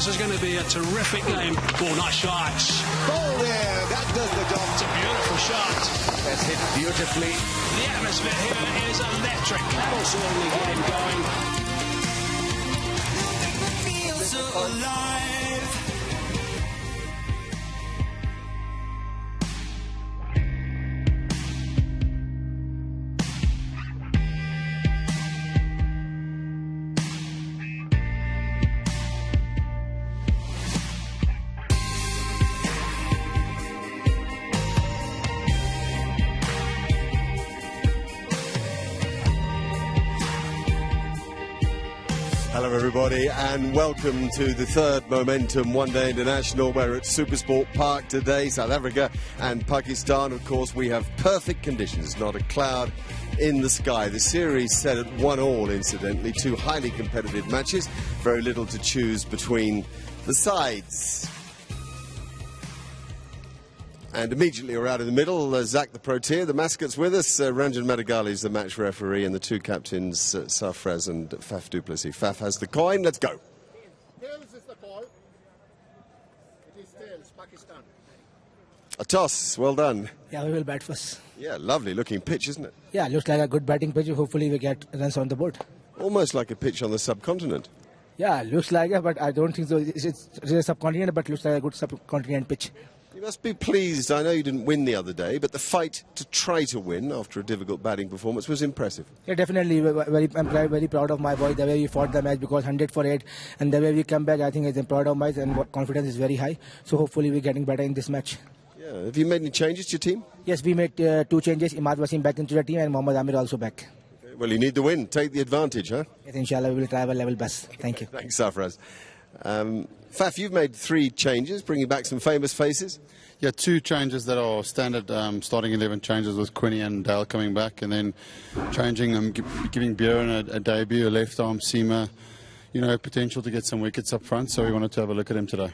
This is going to be a terrific game. Oh, nice shots. Oh, there. That does the job. It's a beautiful shot. That's hit beautifully. The atmosphere here is electric. That'll certainly get him going. Feels so alive. Hello everybody and welcome to the third Momentum One Day International. We're at SuperSport Park today, South Africa and Pakistan. Of course, we have perfect conditions, not a cloud in the sky. The series set at 1-1, incidentally, two highly competitive matches, very little to choose between the sides. And immediately we're out in the middle, Zach the Proteer, the mascot's with us, Ranjan Madigali is the match referee, and the two captains, Safraz and Faf du Plessis. Faf has the coin, let's go. Tails is the call. It is tails, Pakistan. A toss, well done. Yeah, we will bat first. Yeah, lovely looking pitch, isn't it? Yeah, looks like a good batting pitch. Hopefully we get runs on the board. Almost like a pitch on the subcontinent. Yeah, looks like it, but I don't think so. It's a subcontinent, but looks like a good subcontinent pitch. You must be pleased. I know you didn't win the other day, but the fight to try to win after a difficult batting performance was impressive. Yeah, definitely. I'm very proud of my boy, the way we fought the match, because 100 for 8, and the way we come back, I think I'm proud of my, and confidence is very high. So hopefully we're getting better in this match. Yeah. Have you made any changes to your team? Yes, we made 2 changes. Imad Wasim back into the team, and Mohammad Amir also back. Okay, well, you need the win. Take the advantage, huh? Yes, inshallah, we will try our level best. Thank you. Thanks, Safraz. Faf, you've made 3 changes, bringing back some famous faces. Yeah, 2 changes that are standard starting 11 changes with Quinny and Dale coming back, and then changing, giving Buren a debut, a left arm seamer, you know, potential to get some wickets up front, so we wanted to have a look at him today.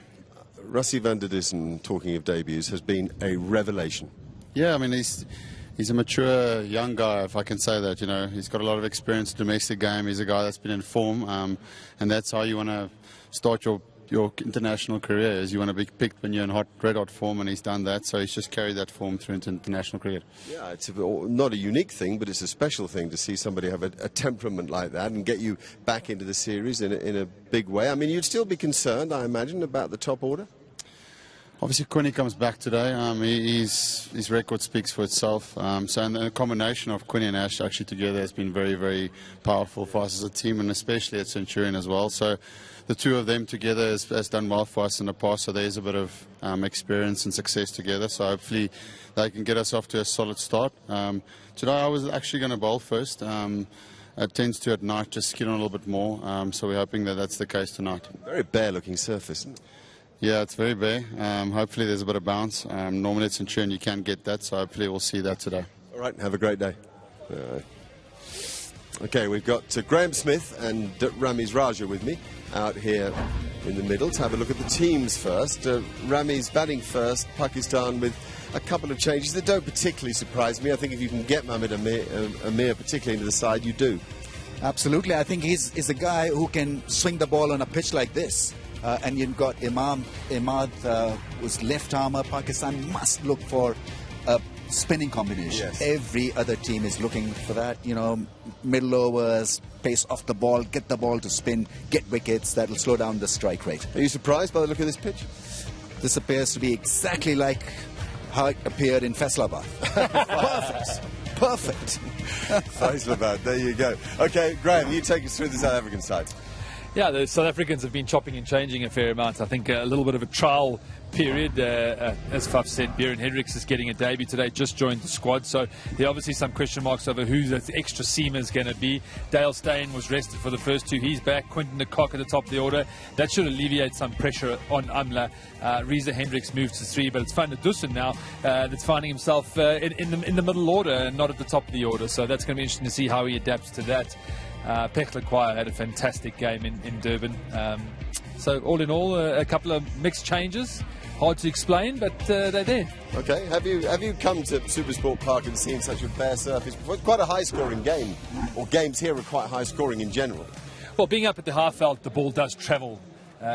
Rassie van der Dussen, talking of debuts, has been a revelation. Yeah, I mean, he's a mature young guy, if I can say that, you know. He's got a lot of experience in the domestic game. He's a guy that's been in form, and that's how you want to start your international career, is you want to be picked when you're in red hot form, and he's done that, so he's just carried that form through into international cricket. Yeah, it's not a unique thing, but it's a special thing to see somebody have a temperament like that and get you back into the series in a big way. I mean, you'd still be concerned, I imagine, about the top order? Obviously, Quinny comes back today. His record speaks for itself. So the combination of Quinny and Ash actually together has been very, very powerful for us as a team, and especially at Centurion as well. So the two of them together has done well for us in the past. So there's a bit of experience and success together. So hopefully they can get us off to a solid start. Today I was actually going to bowl first. It tends to at night just skid on a little bit more. So we're hoping that that's the case tonight. Very bare-looking surface, isn't it? Yeah, it's very bare. Hopefully there's a bit of bounce. Normally at Centurion you can't get that, so hopefully we'll see that today. All right, have a great day. Okay, we've got Graham Smith and Ramiz Raja with me out here in the middle to have a look at the teams first. Ramiz batting first, Pakistan with a couple of changes that don't particularly surprise me. I think if you can get Mohammad Amir particularly into the side, you do. Absolutely. I think he's a guy who can swing the ball on a pitch like this. And you've got Imad, who's left armer. Pakistan must look for a spinning combination. Yes. Every other team is looking for that, you know, middle overs, pace off the ball, get the ball to spin, get wickets. That'll slow down the strike rate. Are you surprised by the look of this pitch? This appears to be exactly like how it appeared in Faisalabad. Perfect. Faisalabad, there you go. Okay, Graham, you take us through the South African side. Yeah, the South Africans have been chopping and changing a fair amount. I think a little bit of a trial period. As Faf said, Buren Hendricks is getting a debut today, just joined the squad. So there are obviously some question marks over who the extra seamer is going to be. Dale Steyn was rested for the first 2. He's back. Quinton de Kock at the top of the order. That should alleviate some pressure on Amla. Reza Hendricks moves to 3, but it's Van der Dussen now that's finding himself in the middle order and not at the top of the order. So that's going to be interesting to see how he adapts to that. Pechler Choir had a fantastic game in Durban. So all in all, a couple of mixed changes. Hard to explain, but they're there. Okay, have you come to SuperSport Park and seen such a bare surface before? It's quite a high-scoring game, or games here are quite high-scoring in general. Well, being up at the half felt, the ball does travel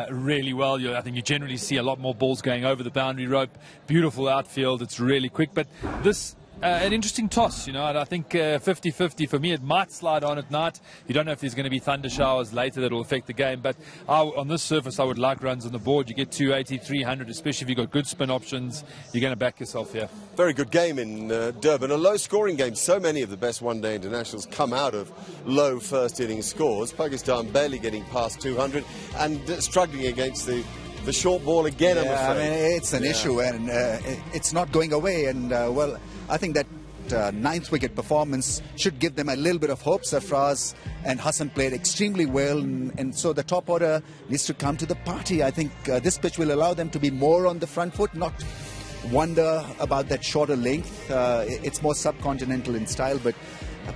really well. I think you generally see a lot more balls going over the boundary rope. Beautiful outfield. It's really quick. But this... an interesting toss, and I think 50-50 for me. It might slide on at night. You don't know if there's going to be thunder showers later that will affect the game, but on this surface I would like runs on the board. You get 280, 300, especially if you've got good spin options. You're going to back yourself here. Very good game in Durban, a low-scoring game. So many of the best one-day internationals come out of low first-inning scores. Pakistan barely getting past 200 and struggling against the short ball again, I'm afraid. I mean, it's an issue, and it's not going away. And, well, I think that ninth wicket performance should give them a little bit of hope. Sarfraz and Hassan played extremely well, and so the top order needs to come to the party. I think this pitch will allow them to be more on the front foot, not wonder about that shorter length. It's more subcontinental in style, but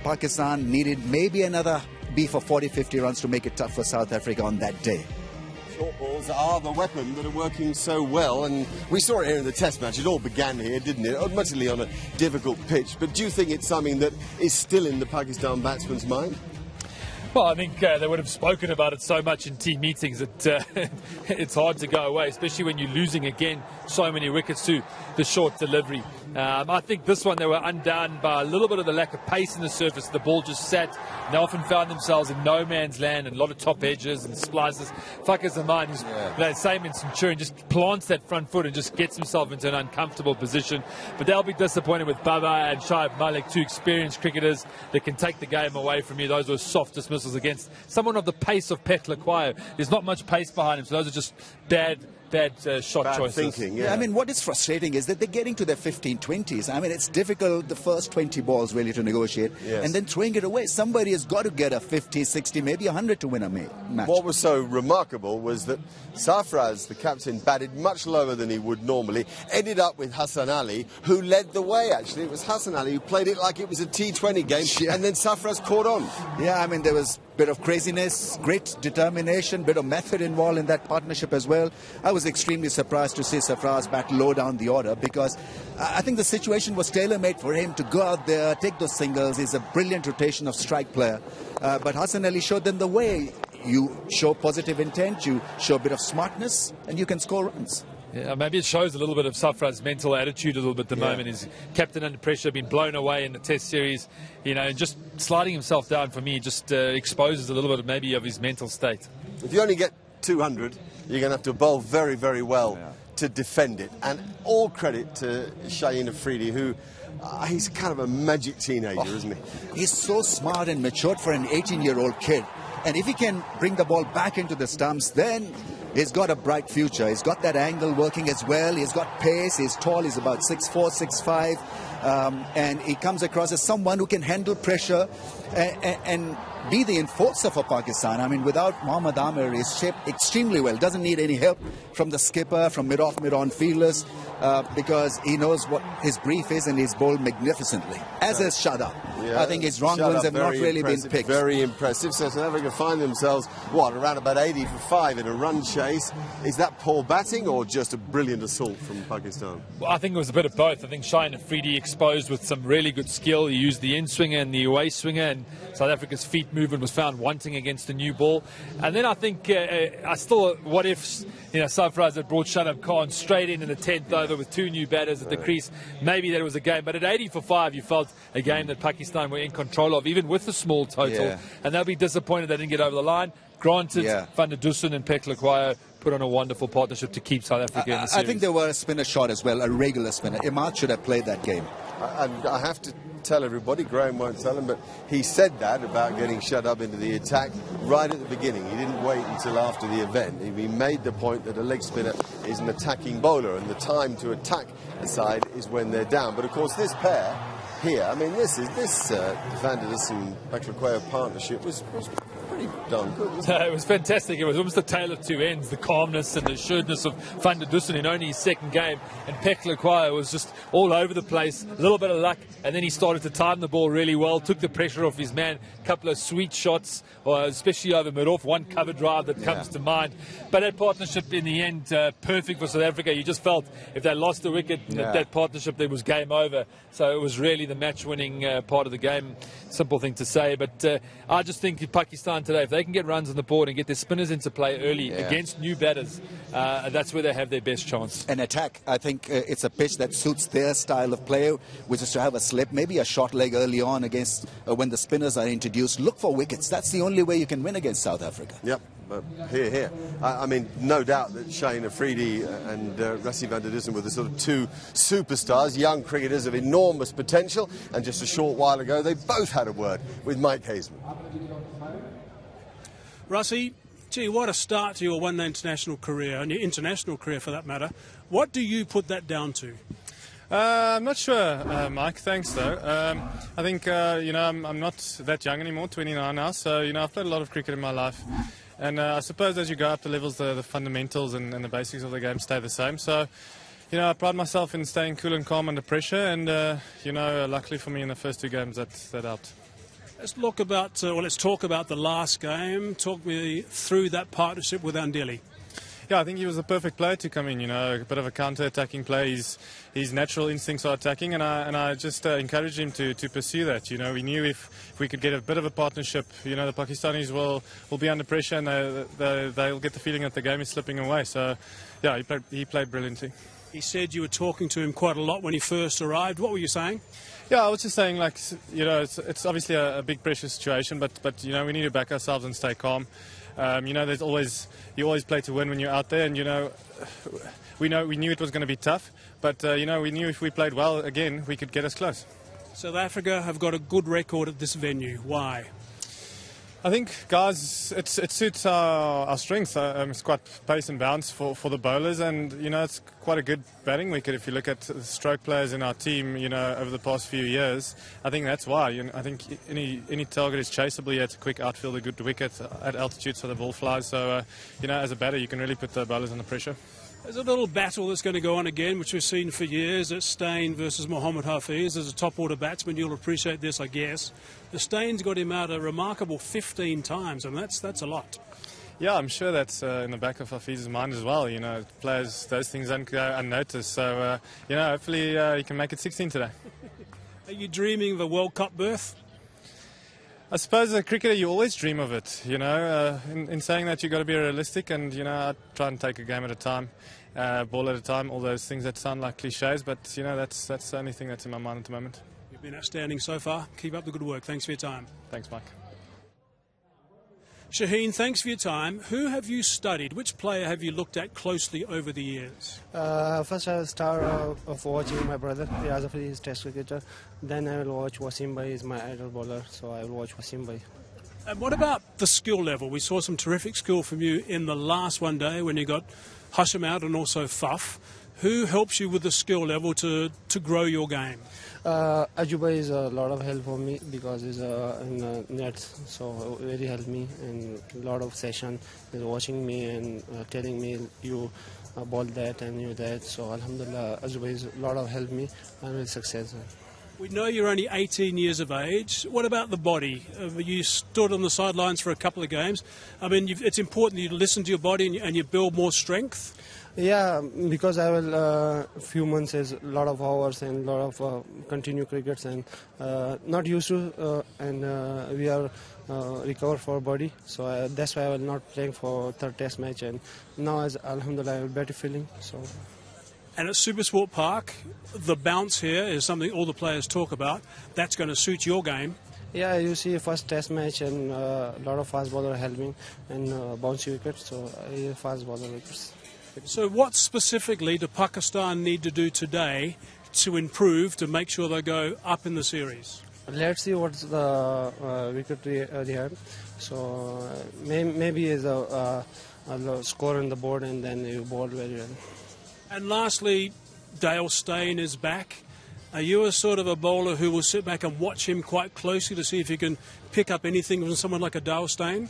Pakistan needed maybe another B for 40-50 runs to make it tough for South Africa on that day. Short balls are the weapon that are working so well, and we saw it here in the test match. It all began here, didn't it? Admittedly on a difficult pitch, but do you think it's something that is still in the Pakistan batsman's mind? Well, I think they would have spoken about it so much in team meetings that it's hard to go away, especially when you're losing again so many wickets to the short delivery. I think this one they were undone by a little bit of the lack of pace in the surface. The ball just sat. They often found themselves in no man's land and a lot of top edges and splices. Fakhar Zaman, who's same in Centurion, just plants that front foot and just gets himself into an uncomfortable position. But they'll be disappointed with Baba and Shoaib Malik, two experienced cricketers that can take the game away from you. Those were soft dismissals against someone of the pace of Peklaquayo. There's not much pace behind him, so those are just bad shot choices. Thinking, yeah. I mean, what is frustrating is that they're getting to their 15-20s. I mean, it's difficult the first 20 balls really to negotiate, yes, and then throwing it away. Somebody has got to get a 50, 60, maybe 100 to win a match. What was so remarkable was that Sarfraz, the captain, batted much lower than he would normally, ended up with Hassan Ali, who led the way, actually. It was Hassan Ali who played it like it was a T20 game, and then Sarfraz caught on. Yeah, I mean, there was a bit of craziness, great determination, bit of method involved in that partnership as well. I was extremely surprised to see Sarfraz bat low down the order, because I think the situation was tailor-made for him to go out there, take those singles. He's a brilliant rotation of strike player. But Hassan Ali showed them the way. You show positive intent, you show a bit of smartness, and you can score runs. Yeah, maybe it shows a little bit of Sarfraz's mental attitude a little bit at the moment. He's captain under pressure, been blown away in the test series, just sliding himself down for me just exposes a little bit of maybe of his mental state. If you only get 200, you're going to have to bowl very, very well to defend it. And all credit to Shaheen Afridi, who he's kind of a magic teenager, isn't he? He's so smart and matured for an 18-year-old kid. And if he can bring the ball back into the stumps, then he's got a bright future. He's got that angle working as well. He's got pace. He's tall. He's about 6'4", 6'5". And he comes across as someone who can handle pressure and be the enforcer for Pakistan. I mean, without Mohammad Amir, he's shaped extremely well. Doesn't need any help from the skipper, from mid-off, mid-on fielders, because he knows what his brief is and he's bowled magnificently, as has Shadab. I think his wrong ones have not really been picked. Very impressive. So South Africa find themselves, around about 80 for 5 in a run chase. Is that poor batting or just a brilliant assault from Pakistan? Well, I think it was a bit of both. I think Shaheen Afridi exposed with some really good skill. He used the in-swinger and the away swinger, and South Africa's feet movement was found wanting against the new ball. And then I think, what if Sarfraz had brought Shadab Khan straight in the 10th over with two new batters at the crease? Maybe that was a game. But at 80 for 5, you felt a game that Pakistan were in control of, even with the small total. And they'll be disappointed they didn't get over the line. Granted, Van der Dussen and Peklaquayo put on a wonderful partnership to keep South Africa in the series. I think there were a spinner shot as well, a regular spinner. Imad should have played that game. And I have to tell everybody, Graham won't tell him, but he said that about getting shut up into the attack right at the beginning. He didn't wait until after the event. He made the point that a leg spinner is an attacking bowler, and the time to attack a side is when they're down. But of course, this pair here, I mean, this Van der Dussen Peklaquayo partnership was pretty darn good, wasn't it? It was fantastic. It was almost the tale of two ends, the calmness and the assuredness of Van der Dussen in only his second game, and Peklaquayo was just all over the place, a little bit of luck, and then he started to time the ball really well, took the pressure off his man, a couple of sweet shots, especially over mid-off, one cover drive that comes to mind. But that partnership in the end, perfect for South Africa. You just felt if they lost the wicket, that partnership, there was game over. So it was really the match-winning part of the game. simple thing to say, but I just think Pakistan today, if they can get runs on the board and get their spinners into play early against new batters, that's where they have their best chance. An attack, I think it's a pitch that suits their style of play, which is to have a slip, maybe a short leg early on against when the spinners are introduced. Look for wickets. That's the only way you can win against South Africa. Yep. But here. I mean, no doubt that Shaheen Afridi and Rassie van der Dussen were the sort of two superstars, young cricketers of enormous potential, and just a short while ago they both had a word with Mike Haseman. Rassie, gee, what a start to your one-day international career, and your international career for that matter. What do you put that down to? I'm not sure, Mike. Thanks, though. I think, I'm not that young anymore, 29 now, so, I've played a lot of cricket in my life. And I suppose as you go up the levels, the fundamentals and the basics of the game stay the same. So, I pride myself in staying cool and calm under pressure. And, luckily for me in the first two games, that helped. Let's talk about the last game. Talk me through that partnership with Andeli. Yeah, I think he was the perfect player to come in, a bit of a counter-attacking play. His natural instincts are attacking, and I just encouraged him to pursue that. We knew if we could get a bit of a partnership, the Pakistanis will be under pressure, and they'll get the feeling that the game is slipping away. So, yeah, he played brilliantly. He said you were talking to him quite a lot when he first arrived. What were you saying? Yeah, I was just saying, it's obviously a big pressure situation, but we need to back ourselves and stay calm. You always play to win when you're out there, and we knew it was going to be tough, but we knew if we played well again, we could get us close. South Africa have got a good record at this venue. Why? I think, guys, it suits our strength. It's quite pace and bounce for the bowlers, and it's quite a good batting wicket. If you look at the stroke players in our team, over the past few years, I think that's why. I think any target is chaseable. You have to quick outfield a good wicket at altitude so the ball flies. So as a batter, you can really put the bowlers under pressure. There's a little battle that's going to go on again, which we've seen for years. It's Steyn versus Mohammad Hafiz. As a top-order batsman, you'll appreciate this, I guess. The Steyn's got him out a remarkable 15 times, and that's a lot. Yeah, I'm sure that's in the back of Hafiz's mind as well. Players, those things don't go unnoticed. So, hopefully he can make it 16 today. Are you dreaming of a World Cup berth? I suppose as a cricketer, you always dream of it, in saying that you've got to be realistic and, I try and take a game at a time, ball at a time, all those things that sound like cliches, but, that's the only thing that's in my mind at the moment. You've been outstanding so far. Keep up the good work. Thanks for your time. Thanks, Mike. Shaheen, thanks for your time. Who have you studied? Which player have you looked at closely over the years? First I will start of watching my brother, Yazafri is test cricketer. Then I will watch Wasim Bhai, is my idol bowler, so I will watch Wasim Bhai. And what about the skill level? We saw some terrific skill from you in the last one day when you got Hashim out and also Faf. Who helps you with the skill level to grow your game? Ajuba is a lot of help for me because he's in nets, so really helped me, and a lot of session is watching me and telling me you ball that and you that. So Alhamdulillah, Ajuba is a lot of help me and with success. We know you're only 18 years of age. What about the body? You stood on the sidelines for a couple of games. I mean, it's important that you listen to your body and you build more strength. Yeah, because I will few months is a lot of hours and a lot of continue crickets and not used to and we are recover for body. So that's why I will not playing for third test match, and now as Alhamdulillah I have better feeling. So. And at SuperSport Park, the bounce here is something all the players talk about. That's going to suit your game. Yeah, you see first test match and a lot of fast bowler helping and bouncy wickets. So fast bowler wickets. So what specifically do Pakistan need to do today to improve to make sure they go up in the series? Let's see what's the wicket they have. So maybe is a score on the board and then you bowl very well. And lastly, Dale Steyn is back. Are you a sort of a bowler who will sit back and watch him quite closely to see if you can pick up anything from someone like a Dale Steyn?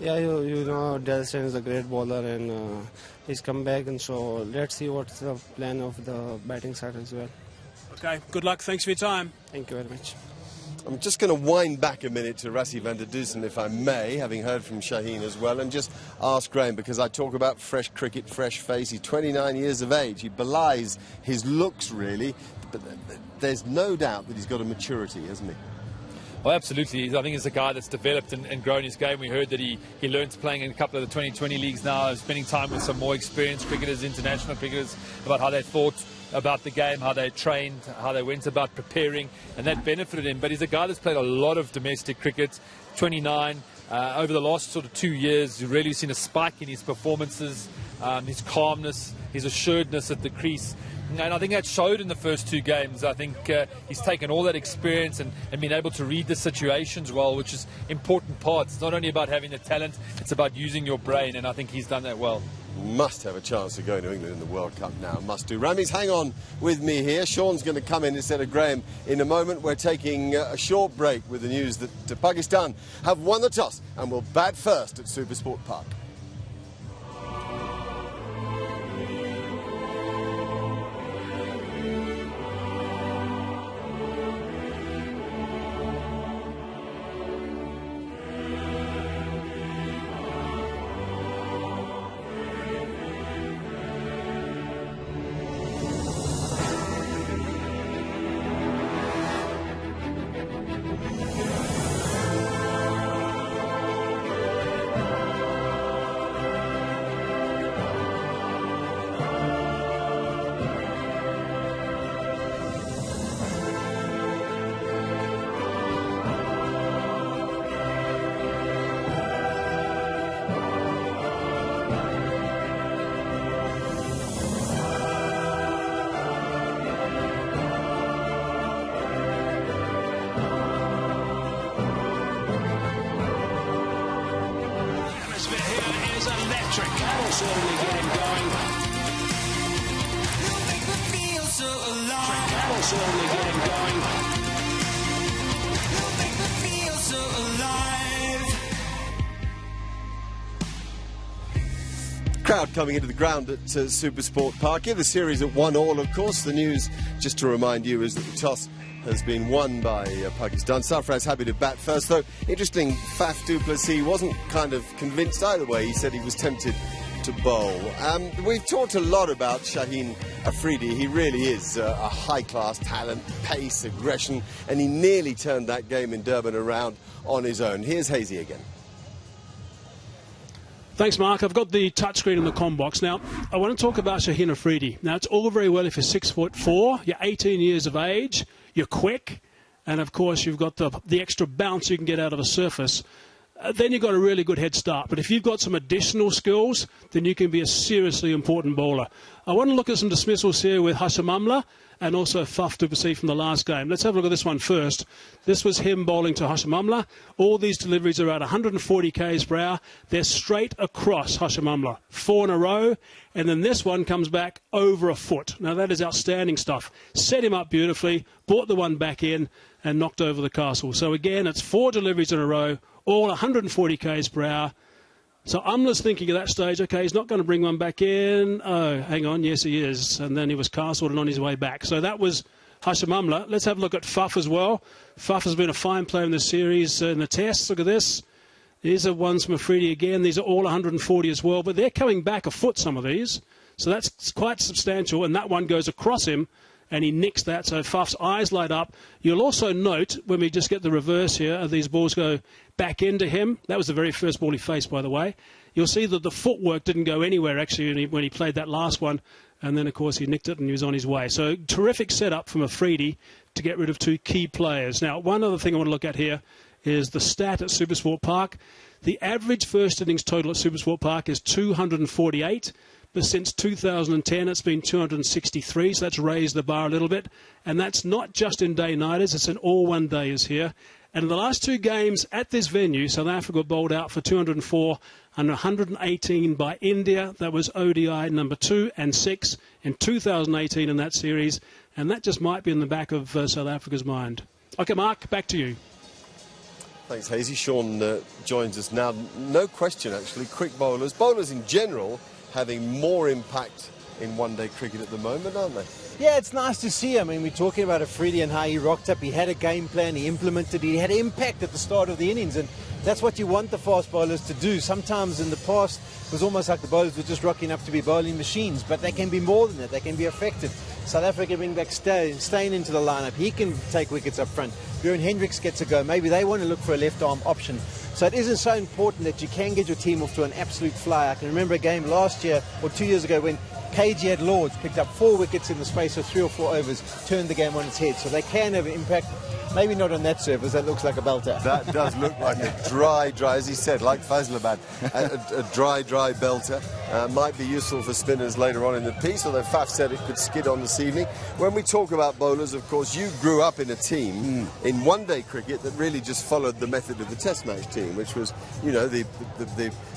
Yeah, you know, Dale Steyn is a great bowler and he's come back, and so let's see what's the plan of the batting side as well. Okay, good luck. Thanks for your time. Thank you very much. I'm just going to wind back a minute to Rassie van der Dussen, if I may, having heard from Shaheen as well, and just ask Graham, because I talk about fresh cricket, fresh face. He's 29 years of age. He belies his looks, really, but there's no doubt that he's got a maturity, hasn't he? Oh, absolutely. I think he's a guy that's developed and grown his game. We heard that he learned playing in a couple of the 2020 leagues now, spending time with some more experienced cricketers, international cricketers, about how they thought about the game, how they trained, how they went about preparing, and that benefited him. But he's a guy that's played a lot of domestic cricket, 29. Over the last sort of 2 years, you've really seen a spike in his performances, his calmness, his assuredness at the crease. And I think that showed in the first 2 games. I think he's taken all that experience and been able to read the situations well, which is important part. It's not only about having the talent, it's about using your brain, and I think he's done that well. Must have a chance to go to England in the World Cup now. Must do. Rammies, hang on with me here. Sean's going to come in instead of Graham in a moment. We're taking a short break with the news that Pakistan have won the toss and will bat first at SuperSport Park. certainly get him going. That'll certainly get him going. Crowd coming into the ground at SuperSport Park. In the series at 1-1, of course. The news, just to remind you, is that the toss has been won by Pakistan. Sarfaraz happy to bat first, though. Interesting, Faf du Plessis wasn't kind of convinced either way. He said he was tempted to bowl. We've talked a lot about Shaheen Afridi. He really is a high-class talent, pace, aggression, and he nearly turned that game in Durban around on his own. Here's Hazy again. Thanks, Mark. I've got the touchscreen in the comm box. Now, I want to talk about Shaheen Afridi. Now, it's all very well if you're 6'4", you're 18 years of age, you're quick, and of course you've got the extra bounce you can get out of a surface. Then you've got a really good head start. But if you've got some additional skills, then you can be a seriously important bowler. I want to look at some dismissals here with Hashim Amla and also Faf du Plessis from the last game. Let's have a look at this one first. This was him bowling to Hashim Amla. All these deliveries are at 140 k's per hour. They're straight across Hashim Amla. 4 in a row. And then this one comes back over a foot. Now, that is outstanding stuff. Set him up beautifully, brought the one back in, and knocked over the castle. So, again, it's 4 deliveries in a row, all 140 k's per hour. So Amla's thinking at that stage, OK, he's not going to bring one back in. Oh, hang on, yes, he is. And then he was castled and on his way back. So that was Hashim Amla. Let's have a look at Faf as well. Faf has been a fine player in this series in the tests. Look at this. These are ones from Afridi again. These are all 140 as well. But they're coming back a foot, some of these. So that's quite substantial. And that one goes across him. And he nicks that, so Faf's eyes light up. You'll also note, when we just get the reverse here, these balls go back into him. That was the very first ball he faced, by the way. You'll see that the footwork didn't go anywhere, actually, when he played that last one. And then, of course, he nicked it and he was on his way. So, terrific setup from Afridi to get rid of 2 key players. Now, one other thing I want to look at here is the stat at SuperSport Park. The average first innings total at SuperSport Park is 248. But since 2010, it's been 263, so that's raised the bar a little bit. And that's not just in day-nighters, it's in all one-dayers here. And in the last 2 games at this venue, South Africa bowled out for 204 and 118 by India. That was ODI number 2 and 6 in 2018 in that series. And that just might be in the back of South Africa's mind. OK, Mark, back to you. Thanks, Hazy. Sean joins us now. No question, actually, quick bowlers. Bowlers in general having more impact in one-day cricket at the moment, aren't they? Yeah, it's nice to see. I mean, we're talking about Afridi and how he rocked up. He had a game plan, he implemented it, he had impact at the start of the innings, and that's what you want the fast bowlers to do. Sometimes in the past, it was almost like the bowlers were just rocking up to be bowling machines, but they can be more than that. They can be effective. South Africa bring back Steyn into the lineup. He can take wickets up front. Björn Hendricks gets a go. Maybe they want to look for a left-arm option. So it isn't so important that you can get your team off to an absolute fly. I can remember a game last year or 2 years ago when KG at Lords picked up 4 wickets in the space of 3 or 4 overs, turned the game on its head. So they can have an impact. Maybe not on that surface. That looks like a belter. That does look like a dry, as he said, like Fazlabad, a dry belter. Might be useful for spinners later on in the piece, although Faf said it could skid on this evening. When we talk about bowlers, of course, you grew up in a team in one-day cricket that really just followed the method of the Test match team, which was, you know, the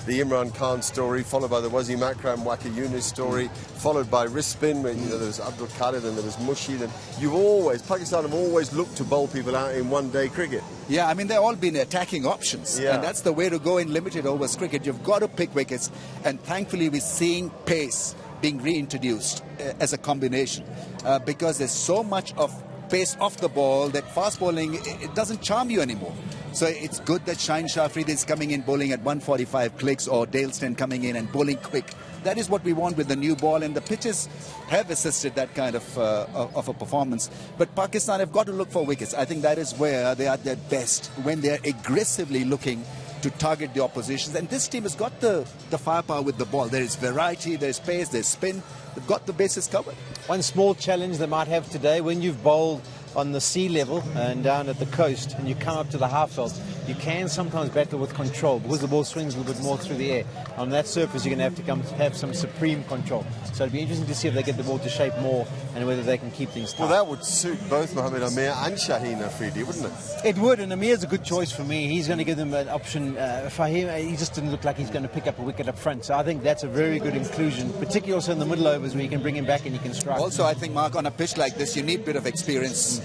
Imran Khan story, followed by the Wasim Akram Waka Yunus story, followed by wrist spin, when, you know, there was Abdul Qadir and there was Mushid, and you've always, Pakistan have always looked to bowl people out in one-day cricket. Yeah, I mean, they've all been attacking options. Yeah. And that's the way to go in limited overs cricket. You've got to pick wickets. And thankfully, we're seeing pace being reintroduced as a combination. Because there's so much of pace off the ball that fast bowling, it doesn't charm you anymore. So it's good that Shaheen Shah Afridi is coming in bowling at 145 clicks, or Daleston coming in and bowling quick. That is what we want with the new ball, and the pitches have assisted that kind of a performance. But Pakistan have got to look for wickets. I think that is where they are at their best, when they're aggressively looking to target the oppositions. And this team has got the firepower with the ball. There is variety, there's pace, there's spin. They've got the bases covered. One small challenge they might have today, when you've bowled on the sea level and down at the coast and you come up to the half veld, you can sometimes battle with control because the ball swings a little bit more through the air. On that surface, you're going to have to have some supreme control. So it'll be interesting to see if they get the ball to shape more and whether they can keep things tight. Well, that would suit both Mohamed Amir and Shaheen Afridi, wouldn't it? It would, and Amir's a good choice for me. He's going to give them an option. Fahim, he just didn't look like he's going to pick up a wicket up front. So I think that's a very good inclusion, particularly also in the middle overs where you can bring him back and you can strike. Also, I think, Mark, on a pitch like this, you need a bit of experience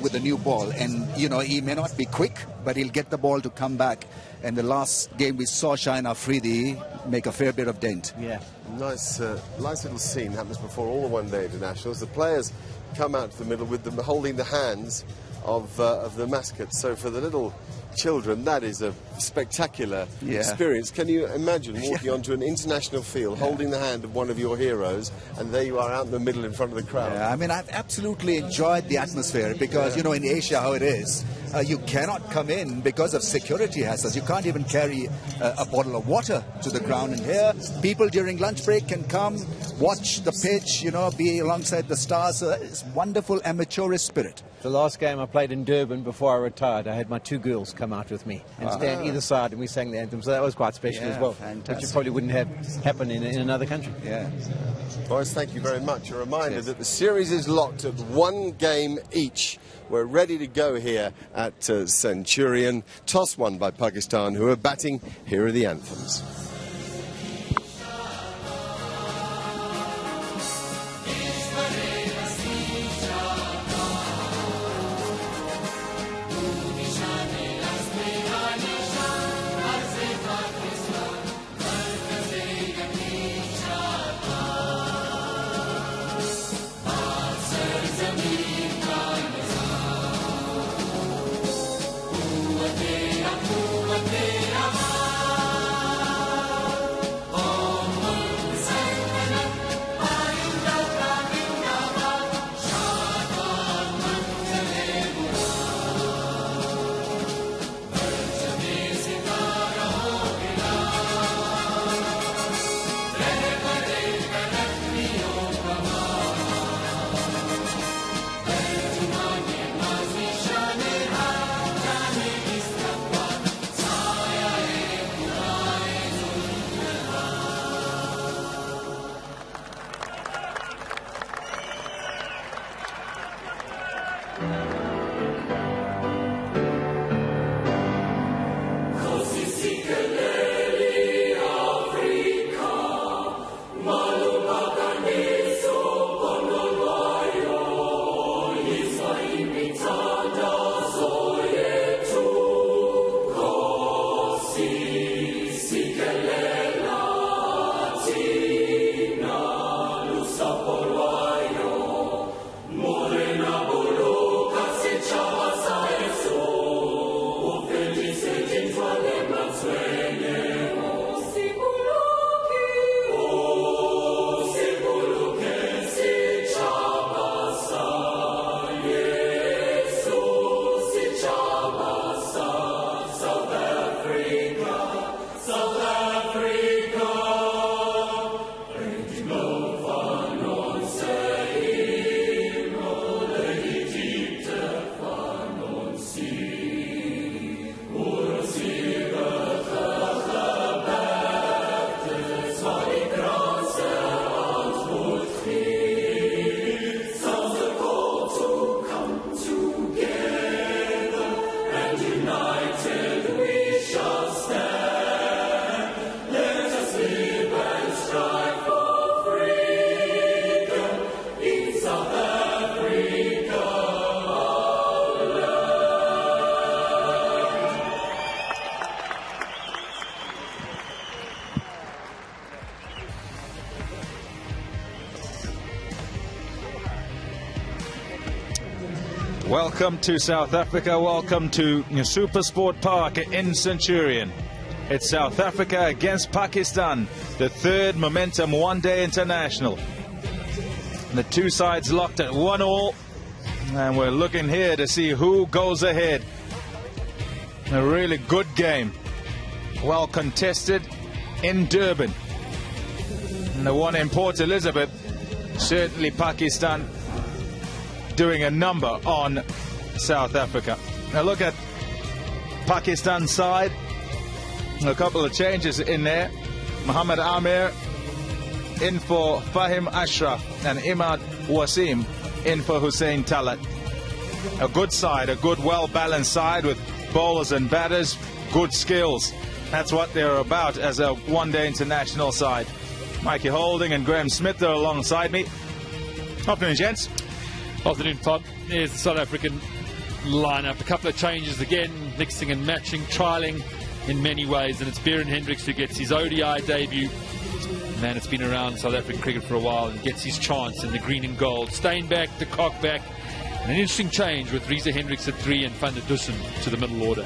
with the new ball. And, you know, he may not be quick, but he'll get the ball to come back. And the last game we saw Shaheen Afridi make a fair bit of dent. Yeah. Nice little scene happens before all the one-day internationals. The players come out to the middle with them holding the hands of the mascots. So for the little children, that is a spectacular experience. Can you imagine walking onto an international field, holding the hand of one of your heroes, and there you are out in the middle in front of the crowd? Yeah, I mean, I've absolutely enjoyed the atmosphere because, you know, in Asia how it is, you cannot come in because of security hassles. You can't even carry a bottle of water to the ground. And here, people during lunch break can come, watch the pitch, you know, be alongside the stars. So it's wonderful amateurish spirit. The last game I played in Durban before I retired, I had my 2 girls come out with me and stand either side, and we sang the anthem. So that was quite special as well, fantastic. which you probably wouldn't have happen in another country. Yeah. Boris, thank you very much. A reminder that the series is locked at 1 game each. We're ready to go here at Centurion. Toss won by Pakistan, who are batting. Here are the anthems. Welcome to South Africa. Welcome to SuperSport Park in Centurion. It's South Africa against Pakistan, the third Momentum One-Day International. The two sides locked at 1-1, and we're looking here to see who goes ahead. A really good game, well contested in Durban. And the one in Port Elizabeth, certainly Pakistan doing a number on South Africa. Now look at Pakistan's side. A couple of changes in there. Muhammad Amir in for Fahim Ashraf and Imad Wasim in for Hussein Talat. A good side, a good well-balanced side with bowlers and batters, good skills. That's what they're about as a one-day international side. Mikey Holding and Graham Smith are alongside me. Afternoon, gents. Afternoon, Todd. There's the South African lineup. A couple of changes again, mixing and matching, trialling in many ways, and it's Beren Hendricks who gets his ODI debut. Man, it's been around South African cricket for a while and gets his chance in the green and gold. Steyn back, de Kock back, and an interesting change with Reza Hendricks at 3 and Van der Dussen to the middle order.